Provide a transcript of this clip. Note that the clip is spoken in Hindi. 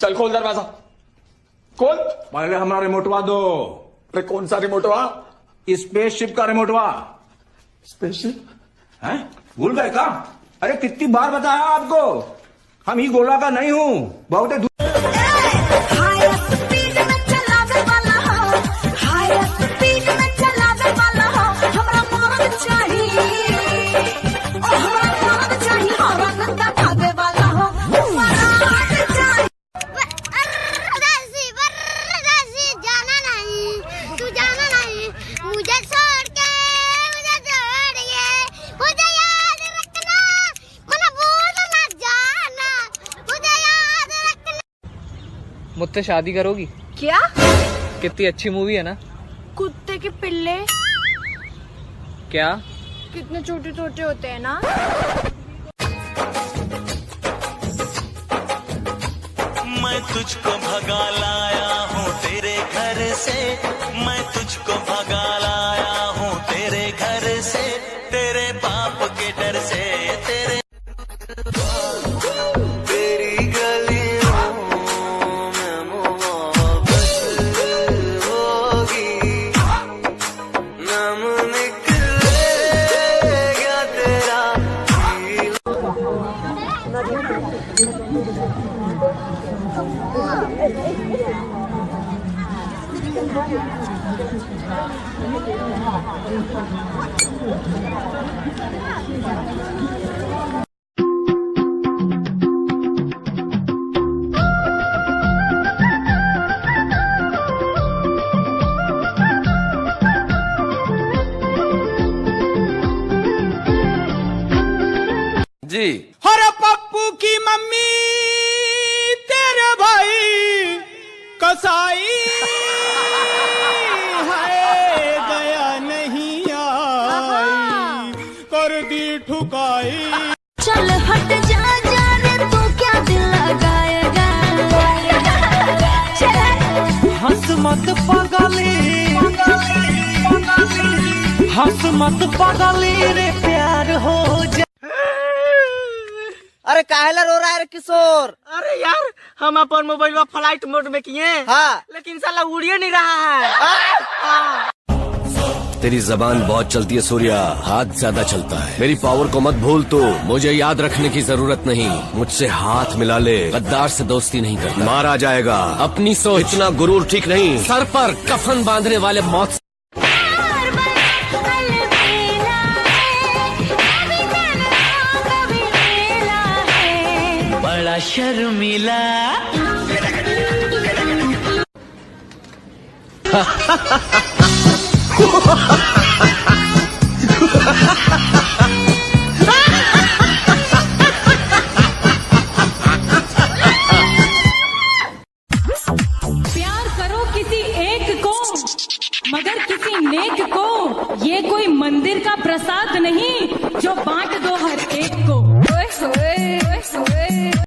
चल खोल दरवाजा, खोल। पहले हमारा रिमोटवा दो। अरे कौन सा रिमोटवा? स्पेसशिप का रिमोटवा। स्पेसशिप? हैं? भूल गए का? अरे कितनी बार बताया आपको, हम ही गोला का नहीं हूँ, बहुत ही मुझसे शादी करोगी? क्या? कितनी अच्छी मूवी है ना। कुत्ते के पिल्ले क्या? कितने छोटे छोटे होते हैं ना। मैं तुझको भगा लाया हूँ तेरे घर से, मैं तुझको भगा लाया हूँ तेरे घर से, तेरे बाप के डर से, तेरे तेरी गलियों में मोहब्बत होगी, नाम निकलेगा तेरा। जी। हरे पप्पू की मम्मी तेरे भाई कसाई है, गया नहीं आई कर दी ठुकाई। चल हट जा जा रे, तू क्या दिल लगाएगा। हंस मत पागली, हंस मत पागली रे, प्यार हो जा। अरे काहेला रो रहा है रे किशोर? अरे यार हम अपन मोबाइल में फ्लाइट मोड में किए, हाँ, लेकिन साला उड़िए नहीं रहा है। तेरी जबान बहुत चलती है सूर्या, हाथ ज्यादा चलता है। मेरी पावर को मत भूल तू, मुझे याद रखने की जरूरत नहीं। मुझसे हाथ मिला ले, गद्दार से दोस्ती नहीं करता, मारा जाएगा। अपनी सोच, इतना गुरूर ठीक नहीं। सर पर कफन बांधने वाले मौत। बड़ा शर्मिला प्यार करो किसी एक को, मगर किसी नेक को। ये कोई मंदिर का प्रसाद नहीं जो बांट दो हर एक को। ओए होए, ओए होए।